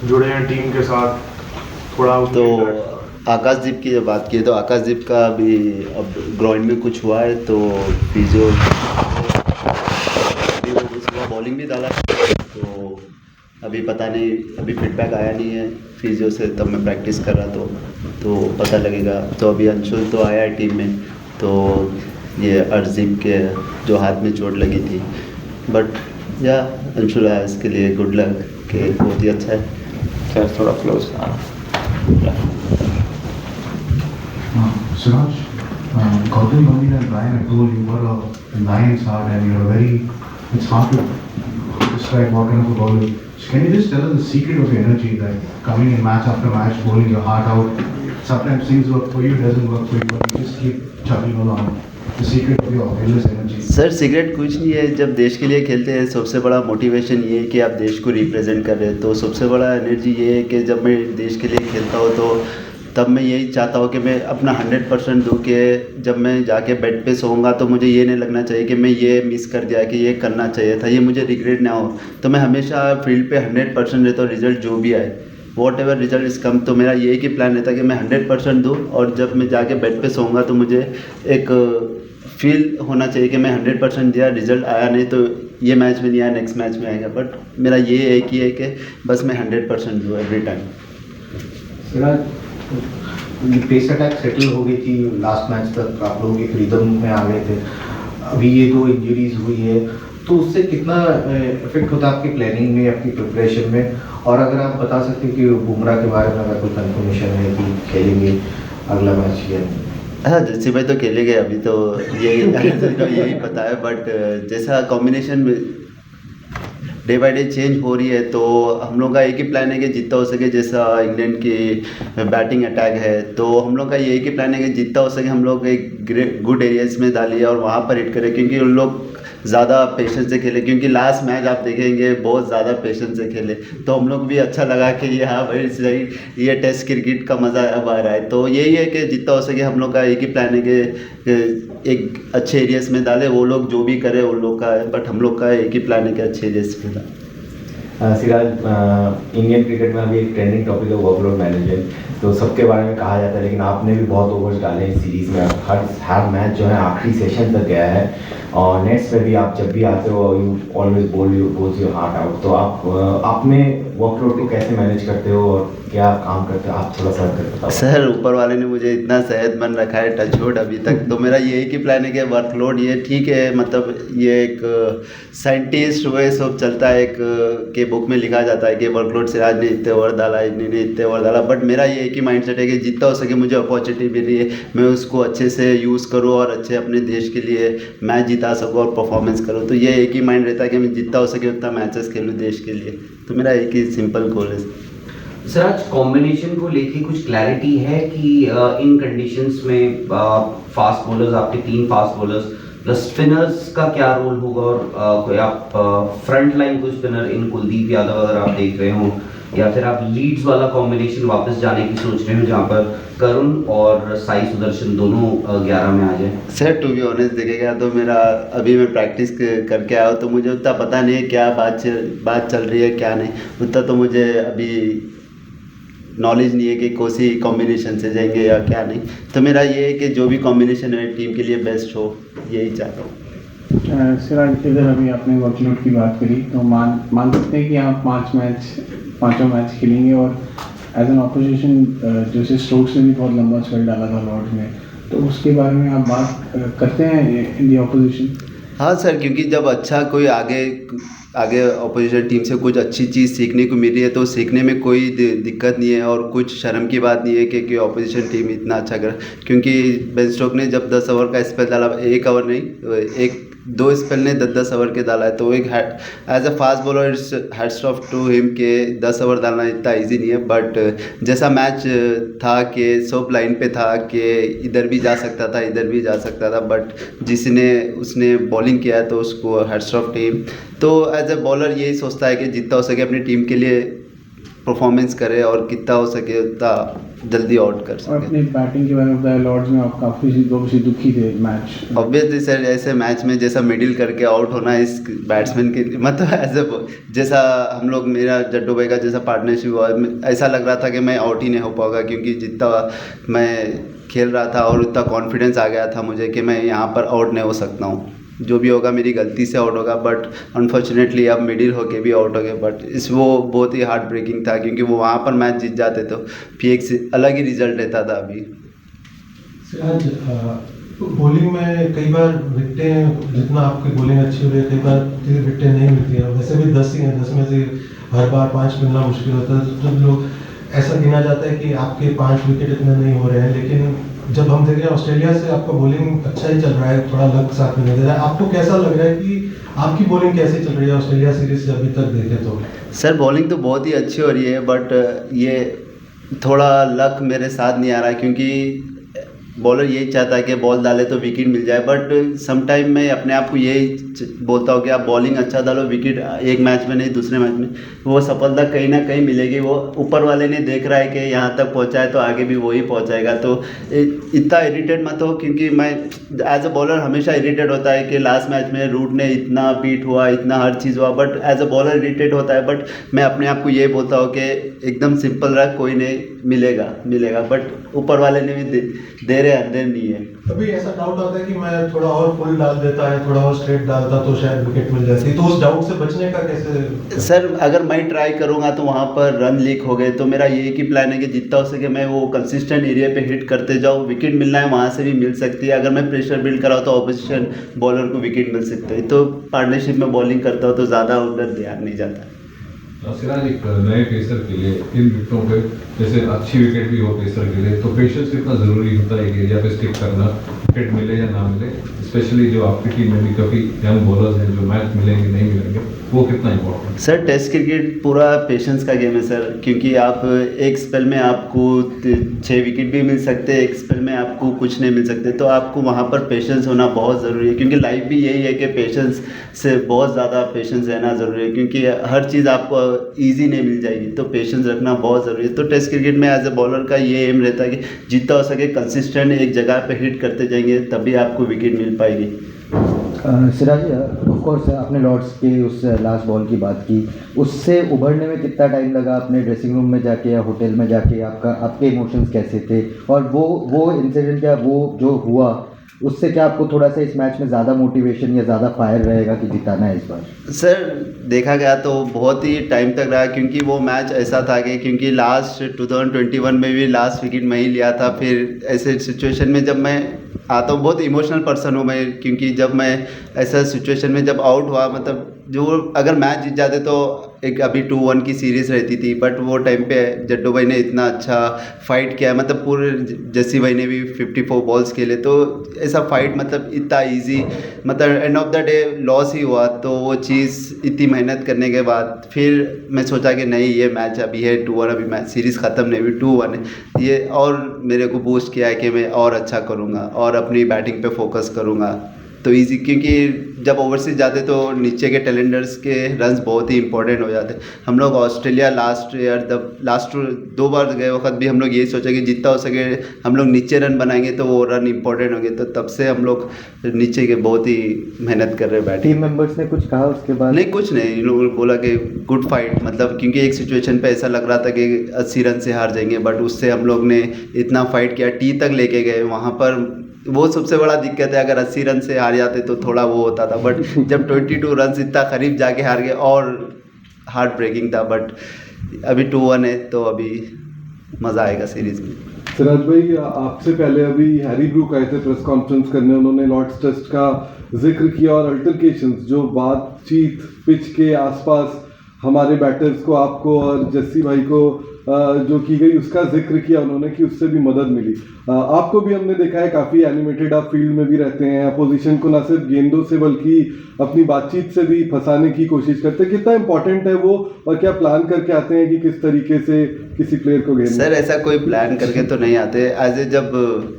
जुड़े हैं टीम के साथ, थोड़ा तो आकाशदीप की जब बात की तो आकाशदीप का अभी अब ग्राउंड में कुछ हुआ है तो फिजियो सुबह बॉलिंग भी डाला तो अभी पता नहीं, अभी फीडबैक आया नहीं है फिजियो से, तब मैं प्रैक्टिस कर रहा तो पता लगेगा। तो अभी अंशुल तो आया है टीम में, तो ये अर्जिम के जो हाथ में चोट लगी थी, बट या अंशुल आया, इसके लिए गुड लक कि बहुत ही अच्छा है। सर थोड़ा close Suraj, Gautam Gambhir and Ryan, I told you were a lion's heart and you're it's hard to describe what kind of a bowler. So can you just tell us the secret of your energy, that coming in match after match, bowling your heart out, sometimes things work for you, doesn't work for you, but you just keep chugging along. The secret of your endless energy. Sir secret कुछ नहीं है, जब देश के लिए खेलते हैं सबसे बड़ा मोटिवेशन ये है कि आप देश को रिप्रेजेंट कर रहे हैं, तो सबसे बड़ा एनर्जी ये है कि जब मैं देश के लिए खेलता हूँ तो तब मैं यही चाहता हूँ कि मैं अपना 100% दूँ, कि जब मैं जाके बेड पे सोऊंगा तो मुझे ये नहीं लगना चाहिए कि मैं ये मिस कर दिया, कि ये करना चाहिए था, ये मुझे रिग्रेट ना हो। तो मैं हमेशा फील्ड पे 100% रहता हूँ, रिजल्ट जो भी आए, वॉट एवर रिजल्ट इस कम, तो मेरा यही कि प्लान रहता है कि मैं 100% दूँ, और जब मैं जाके बेड पे सोऊंगा तो मुझे एक फील होना चाहिए कि मैं 100% दिया, रिजल्ट आया नहीं तो ये मैच में नहीं आया, नेक्स्ट मैच में आएगा, बट मेरा ये एक ही है कि बस मैं 100% दूँ every time. Pace attack settle हो गई थी, लास्ट मैच तक आप लोग एक रिदम में आ गए थे, अभी ये 2 इंजरीज हुई है, तो उससे कितना इफेक्ट होता है आपकी प्लानिंग में, आपकी प्रिपरेशन में? और अगर आप बता सकते कि बुमराह के बारे में अगर कोई कंफर्मेशन है कि खेलेंगे अगला मैच या नहीं? हाँ, जस्सी भाई तो खेलेंगे, अभी तो यही पता है, बट जैसा combination day by day change हो रही है, तो हम लोग का एक ही प्लान है कि जितना हो सके, जैसा इंग्लैंड की बैटिंग अटैक है, तो हम लोग का यही की प्लान है कि जितना हो सके हम लोग एक गुड एरियाज में डालिए और वहाँ पर हिट करें, क्योंकि उन लोग ज़्यादा पेशेंस से खेले, क्योंकि लास्ट मैच आप देखेंगे बहुत ज़्यादा पेशेंस से खेले, तो हम लोग भी अच्छा लगा कि ये हाँ भाई सही, ये टेस्ट क्रिकेट का मज़ा अब आ रहा है। तो यही है कि जितना हो सके हम लोग का एक ही प्लान है कि एक अच्छे एरियाज में डाले, वो लोग जो भी करे उन लोग का है, बट हम लोग का एक ही प्लान है कि अच्छे एरियाज में डालें। सिराज, इंडियन क्रिकेट में अभी एक ट्रेंडिंग टॉपिक है वर्कलोड मैनेजमेंट, तो सबके बारे में कहा जाता है, लेकिन आपने भी बहुत ओवर्स डाले इस सीरीज़ में, हर मैच जो है आखिरी सेशन तक गया है, और नेट्स पे भी आप जब भी आते हो यू ऑलवेज बोल योर हार्ट आउट, तो आपने वर्कलोड को कैसे मैनेज करते हो और क्या काम करते हो, आप थोड़ा सा बताओ। सर ऊपर वाले ने मुझे इतना सेहतमंद रखा है टचवुड अभी तक, तो मेरा यही की प्लान है कि वर्कलोड ये ठीक है, मतलब ये एक साइंटिस्ट हुए सब चलता है, एक के बुक में लिखा जाता है कि वर्कलोड से आज ने इतने ओवर डाला, इतने ने इतने ओवर डाला, बट मेरा ये एक ही माइंडसेट है कि जितना हो सके मुझे अपॉर्चुनिटी मिली है मैं उसको अच्छे से यूज़ करूँ और अच्छे अपने देश के लिए मैच जिता सकूँ और परफॉर्मेंस करूँ। तो ये एक ही माइंड रहता है कि मैं जितना हो सके उतना मैचेस खेलूँ देश के लिए, तो मेरा एक ही सिंपल गोल है। सर आज कॉम्बिनेशन को लेके कुछ क्लैरिटी है कि इन कंडीशंस में फास्ट बॉलर्स, आपके 3 फास्ट बॉलर्स प्लस स्पिनर्स का क्या रोल होगा, और कोई आप फ्रंट लाइन कोई स्पिनर इन कुलदीप यादव अगर आप देख रहे हो, या फिर आप लीड्स वाला कॉम्बिनेशन वापस जाने की सोच रहे हो जहाँ पर करुण और साई सुदर्शन दोनों 11 में आ जाए? सर टू बी ऑनेस्ट देखेगा तो मेरा अभी मैं प्रैक्टिस करके आया हूँ, तो मुझे उतना पता नहीं है क्या बात चल रही है क्या नहीं, उतना तो मुझे अभी नॉलेज नहीं है कि कौन सी कॉम्बिनेशन से जाएंगे या क्या नहीं, तो मेरा ये है कि जो भी कॉम्बिनेशन है टीम के लिए बेस्ट हो, यही चाहता हूँ। सिराज, इधर अभी आपने वर्कलोड की बात करी, तो मान सकते हैं कि आप 5 मैच खेलेंगे, और एज एन ऑपोजिशन जैसे स्टोक्स ने भी बहुत लंबा स्पेल डाला था लॉर्ड्स में, तो उसके बारे में आप बात करते हैं इन दी ऑपोजिशन? हाँ सर, क्योंकि जब अच्छा कोई आगे अपोजिशन टीम से कुछ अच्छी चीज़ सीखने को मिल रही है तो सीखने में कोई दिक्कत नहीं है, और कुछ शर्म की बात नहीं है कि अपोजिशन टीम इतना अच्छा कर, क्योंकि बेन स्टोक्स ने जब 10 ओवर का स्पेल डाला, 1 ओवर नहीं 2 स्पेल ने 10 ओवर के डाला है, तो एक as a fast bowler it's hats off to him के 10 ओवर डालना इतना इजी नहीं है, बट जैसा मैच था कि सब लाइन पे था कि इधर भी जा सकता था इधर भी जा सकता था, बट उसने बॉलिंग किया है तो उसको हैट्स ऑफ टीम। तो एज अ बॉलर यही सोचता है कि जितना हो सके अपनी टीम के लिए परफॉर्मेंस करे और कितना हो सके उतना जल्दी आउट कर और सके। अपनी बैटिंग के बारे में बताया, लॉर्ड्स में आप काफ़ी दुखी थे मैच। ऑब्वियसली सर, ऐसे मैच में जैसा मिडिल करके आउट होना इस बैट्समैन के लिए मतलब ऐसे जैसा हम लोग मेरा जड्डू भाई का जैसा पार्टनरशिप हुआ, ऐसा लग रहा था कि मैं आउट ही नहीं हो पाऊंगा, क्योंकि जितना मैं खेल रहा था और उतना कॉन्फिडेंस आ गया था मुझे कि मैं यहाँ पर आउट नहीं हो सकता हूँ, जो भी होगा मेरी गलती से आउट होगा। बट अनफॉर्चुनेटली अब मिडिल होके भी आउट हो गए। बट वो बहुत ही हार्ट ब्रेकिंग था, क्योंकि वो वहाँ पर मैच जीत जाते तो फिर एक अलग ही रिजल्ट रहता था। अभी सिराज, बॉलिंग में कई बार विकेटें, जितना आपकी बॉलिंग अच्छी हो रही है, कई बार विकेटें नहीं मिलती हैं। वैसे भी 10 ही हैं, 10 में से हर बार 5 मिलना मुश्किल होता है। जब लोग ऐसा गिना जाता है कि आपके 5 विकेट इतने नहीं हो रहे हैं, लेकिन जब हम देख रहे हैं ऑस्ट्रेलिया से आपका बॉलिंग अच्छा ही चल रहा है, थोड़ा लक साथ में नहीं दे रहा है। आपको कैसा लग रहा है कि आपकी बॉलिंग कैसे चल रही है ऑस्ट्रेलिया सीरीज अभी तक देखें तो? सर बॉलिंग तो बहुत ही अच्छी हो रही है, बट ये थोड़ा लक मेरे साथ नहीं आ रहा है, क्योंकि बॉलर यही चाहता है कि बॉल डाले तो विकेट मिल जाए। बट सम टाइम मैं अपने आप को यही बोलता हूँ कि आप बॉलिंग अच्छा डालो, विकेट एक मैच में नहीं दूसरे मैच में वो सफलता कहीं ना कहीं मिलेगी। वो ऊपर वाले ने देख रहा है कि यहाँ तक पहुँचा है तो आगे भी वही पहुँचाएगा। तो इतना इरिटेट मत हो, क्योंकि मैं एज अ बॉलर हमेशा इरिटेट होता है कि लास्ट मैच में रूट ने इतना बीट हुआ, इतना हर चीज़ हुआ, but as a bowler irritate होता है। बट मैं अपने आप को ये बोलता हूँ कि एकदम सिंपल रख, कोई नहीं मिलेगा। बट ऊपर वाले ने भी दे रहे अंदर नहीं है। अभी ऐसा डाउट आता है कि मैं थोड़ा और फुल डाल देता है, थोड़ा और स्ट्रेट डालता तो शायद विकेट मिल जाती, तो उस डाउट से बचने का कैसे? सर अगर मैं ट्राई करूंगा तो वहाँ पर रन लीक हो गए, तो मेरा ये ही प्लान है कि जितना हो सके मैं वो कंसिस्टेंट एरिया पे हिट करते जाऊँ। विकेट मिलना है वहाँ से भी मिल सकती है, अगर मैं प्रेशर बिल्ड कराऊँ तो ऑपोजिशन बॉलर को विकेट मिल सकता है। तो पार्टनरशिप में बॉलिंग करता हूँ तो ज़्यादा उधर ध्यान नहीं जाता। सिराज, एक नए पेसर के लिए इन विकेटों पे जैसे अच्छी विकेट भी हो पेसर के लिए, तो पेशेंस कितना ज़रूरी होता है एक एरिया पे स्टिक करना, विकेट मिले या ना मिले, स्पेशली जो आपकी टीम में भी काफ़ी यंग बॉलर्स हैं जो मैच मिलेंगे नहीं मिलेंगे, वो कितना इंपॉर्टेंट? सर टेस्ट क्रिकेट पूरा पेशेंस का गेम है सर, क्योंकि आप एक स्पेल में आपको 6 विकेट भी मिल सकते हैं, एक स्पेल में आपको कुछ नहीं मिल सकते। तो आपको वहाँ पर पेशेंस होना बहुत ज़रूरी है, क्योंकि लाइफ भी यही है कि पेशेंस से बहुत ज़्यादा पेशेंस रहना ज़रूरी है, क्योंकि हर चीज़ आपको ईजी नहीं मिल जाएगी। तो पेशेंस रखना बहुत ज़रूरी है। तो टेस्ट क्रिकेट में एज ए बॉलर का ये एम रहता है कि जितना हो सके कंसिस्टेंट एक जगह पे हिट करते जाएंगे, तभी आपको विकेट मिल पाएगी। सिराज, ऑफ कोर्स आपने लॉर्ड्स के उस लास्ट बॉल की बात की, उससे उभरने में कितना टाइम लगा? अपने ड्रेसिंग रूम में जाके या होटल में जाके आपके इमोशंस कैसे थे? और वो इंसिडेंट या वो जो हुआ उससे क्या आपको थोड़ा सा इस मैच में ज़्यादा मोटिवेशन या ज़्यादा फायर रहेगा कि जिताना है इस बार? सर देखा गया तो बहुत ही टाइम तक रहा, क्योंकि वो मैच ऐसा था कि क्योंकि लास्ट 2021 में भी लास्ट विकेट मैं ही लिया था। फिर ऐसे सिचुएशन में जब मैं आता हूँ, बहुत इमोशनल पर्सन हूँ मैं, क्योंकि जब मैं ऐसा सिचुएशन में जब आउट हुआ, मतलब जो अगर मैच जीत जाते तो एक अभी 2-1 की सीरीज़ रहती थी, बट वो टाइम पे जड्डू भाई ने इतना अच्छा फाइट किया, मतलब पूरे जस्सी भाई ने भी 54 बॉल्स खेले, तो ऐसा फाइट मतलब इतना इजी, मतलब end of the day loss ही हुआ। तो वो चीज़ इतनी मेहनत करने के बाद फिर मैं सोचा कि नहीं, ये मैच अभी है 2-1, अभी मैच सीरीज़ ख़त्म नहीं हुई, 2-1 है ये, और मेरे को बूस्ट किया है कि मैं और अच्छा करूँगा और अपनी बैटिंग पे फोकस करूँगा। तो इजी, क्योंकि जब ओवरसीज जाते तो नीचे के टैलेंटर्स के रन्स बहुत ही इंपॉर्टेंट हो जाते। हम लोग ऑस्ट्रेलिया लास्ट 2 बार गए वक्त भी हम लोग यही सोचा कि जितना हो सके हम लोग नीचे रन बनाएंगे तो वो रन इंपॉर्टेंट होंगे। तो तब से हम लोग नीचे के बहुत ही मेहनत कर रहे हैं बैटिंग। टीम मेंबर्स ने कुछ कहा उसके बाद? नहीं, कुछ नहीं, इन लोगों ने बोला कि गुड फाइट, मतलब क्योंकि एक सिचुएशन पे ऐसा लग रहा था कि 80 रन से हार जाएंगे, बट उससे हम लोग ने इतना फाइट किया, टी तक लेके गए। वहाँ पर वो सबसे बड़ा दिक्कत है, अगर 80 रन से हार जाते तो थोड़ा वो होता था, बट जब 22 रन इतना करीब जाके हार गए और हार्ट ब्रेकिंग था। बट अभी 2-1 है तो अभी मज़ा आएगा सीरीज़ में। सिराज भाई, आपसे पहले अभी हैरी ब्रूक आए थे प्रेस कॉन्फ्रेंस करने, उन्होंने लॉर्ड्स टेस्ट का जिक्र किया और अल्टरकेशंस, जो बातचीत पिच के आसपास हमारे बैटर्स को, आपको और जस्सी भाई को जो की गई, उसका जिक्र किया उन्होंने कि उससे भी मदद मिली। आपको भी हमने देखा है काफ़ी एनिमेटेड, आप फील्ड में भी रहते हैं, अपोजिशन को ना सिर्फ गेंदों से बल्कि अपनी बातचीत से भी फंसाने की कोशिश करते हैं। कितना इंपॉर्टेंट है वो, और क्या प्लान करके आते हैं कि किस तरीके से किसी प्लेयर को गेंद? सर ऐसा कोई प्लान करके तो नहीं आते, एज ए जब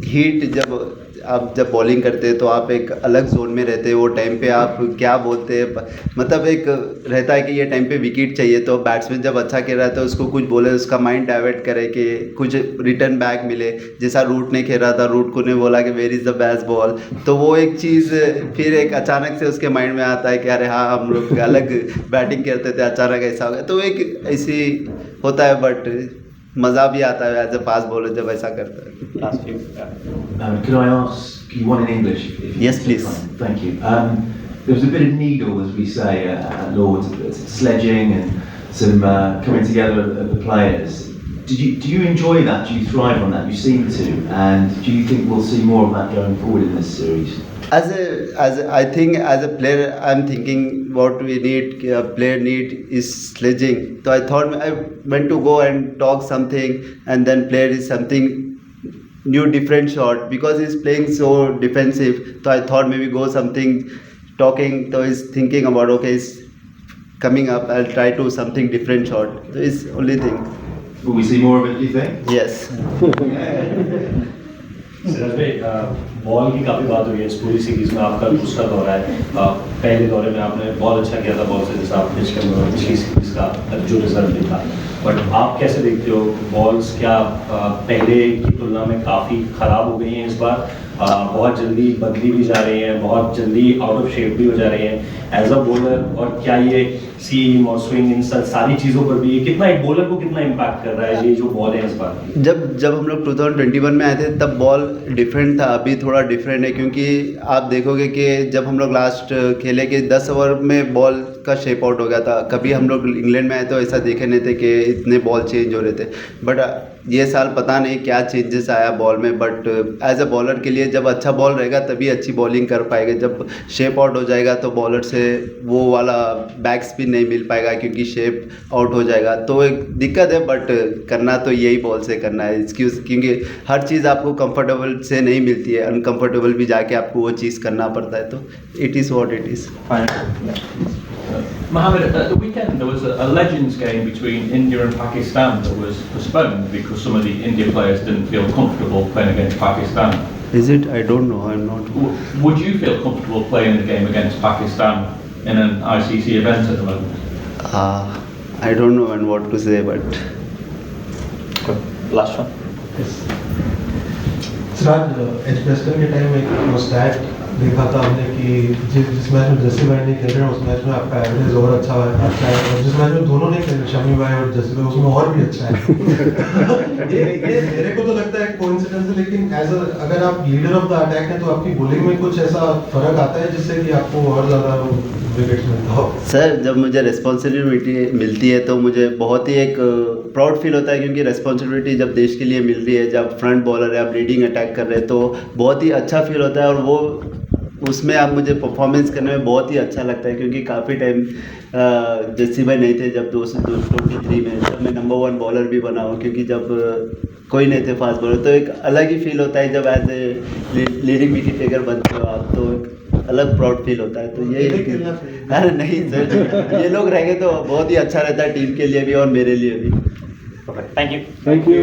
हीट, जब आप जब बॉलिंग करते हैं तो आप एक अलग जोन में रहते हैं, वो टाइम पे आप क्या बोलते हैं, मतलब एक रहता है कि ये टाइम पे विकेट चाहिए, तो बैट्समैन जब अच्छा खेल रहा है तो उसको कुछ बोले, उसका माइंड डाइवर्ट करे कि कुछ रिटर्न बैक मिले। जैसा रूट ने खेल रहा था, रूट को ने बोला कि where is the best ball, तो वो एक चीज़ फिर एक अचानक से उसके माइंड में आता है कि अरे हाँ हम लोग अलग बैटिंग करते थे, अचानक ऐसा हो गया, तो एक ऐसी होता है, बट मज़ा भी आता है एज ए फास्ट बॉलर जब ऐसा करता है। Could I ask you one in English? If Yes, please. Thank you. There was a bit of needle, as we say, at Lords, sledging and some coming together of the players. Do you enjoy that? Do you thrive on that? You seem to. And do you think we'll see more of that going forward in this series? I think as a player, I'm thinking what we need, a player need is sledging. So I thought I went to go and talk something, and then player is something new, different shot, because he's playing so defensive. So I thought maybe go something talking. So he's thinking about, okay, he's coming up, I'll try to something different shot. So it's only thing. Will we see more of it, do you think? Yes. Siraj भाई, ball की काफ़ी बात हुई है इस पूरी series में, आपका दूसरा दौरा है। पहले दौरे में आपने बहुत अच्छा किया था बॉल से, जैसा आप पिछली सीरीज का जो रिजल्ट दिखा, बट आप कैसे देखते हो बॉल्स, क्या पहले की तुलना में काफ़ी ख़राब हो गई हैं इस बार? बहुत जल्दी बदली भी जा रही हैं, बहुत जल्दी आउट ऑफ शेप भी हो जा रही हैं एज अ बॉलर, और क्या ये सीम और स्विंग इन सारी चीज़ों पर भी कितना एक बॉलर को कितना इम्पैक्ट कर रहा है ये जो बॉल है इस बार? जब हम लोग 2021 में आए थे तब बॉल डिफरेंट था, अभी थोड़ा डिफरेंट है, क्योंकि आप देखोगे कि जब हम लोग लास्ट खेले कि 10 ओवर में बॉल का शेप आउट हो गया था। कभी हम लोग इंग्लैंड में आए तो ऐसा देखे नहीं थे कि इतने बॉल चेंज हो रहे थे, बट ये साल पता नहीं क्या चेंजेस आया बॉल में। बट एज अ बॉलर के लिए जब अच्छा बॉल रहेगा तभी अच्छी बॉलिंग कर पाएगा, जब शेप आउट हो जाएगा तो बॉलर से वो वाला बैक स्पिन नहीं मिल पाएगा क्योंकि शेप आउट हो जाएगा, तो एक दिक्कत है। बट करना तो यही बॉल से करना है, क्योंकि हर चीज़ आपको कंफर्टेबल से नहीं मिलती है, अनकंफर्टेबल भी जाके आपको वो चीज़ करना पड़ता है, तो it is what it is. Mohammed, at the weekend there was a Legends game between India and Pakistan that was postponed because some of the India players didn't feel comfortable playing against Pakistan. Is it? I don't know. I'm not. Would you feel comfortable playing the game against Pakistan in an ICC event at the moment? I don't know and what to say, but. Last one. Yes. Siraj, as Preston के time एक stat देखा था हमने कि जिस match में जस्सी भाई नहीं खेल रहे हैं उस मैच में आपका एवरेज और अच्छा है, और जिस मैच में दोनों नहीं खेल रहे, शमी भाई और जस्सी भाई, उसमें और भी अच्छा है। ये मेरे को तो लगता है कोइंसिडेंस है, लेकिन अगर आप लीडर ऑफ द अटैक हैं तो आपकी बॉलिंग में कुछ ऐसा फर्क आता है जिससे कि आपको और ज़्यादा विकेट्स मिलता हो? सर, जब मुझे रिस्पॉन्सिबिलिटी मिलती है तो मुझे बहुत ही एक प्राउड फील होता है, क्योंकि रिस्पॉन्सिबिलिटी जब देश के लिए मिल रही है, जब फ्रंट बॉलर है, आप लीडिंग अटैक कर रहे हैं, तो बहुत ही अच्छा फील होता है, और वो उसमें आप मुझे परफॉर्मेंस करने में बहुत ही अच्छा लगता है, क्योंकि काफ़ी टाइम जस्सी भाई नहीं थे जब 2023 में, जब मैं नंबर 1 बॉलर भी बना हूँ, क्योंकि जब कोई नहीं थे फास्ट बॉलर, तो एक अलग ही फील होता है जब as a leading wicket taker बनते हो आप, तो एक अलग प्राउड फील होता है। तो ये अरे नहीं सर, ये लोग रहेंगे तो बहुत ही अच्छा रहता है टीम के लिए भी और मेरे लिए भी। Thank you.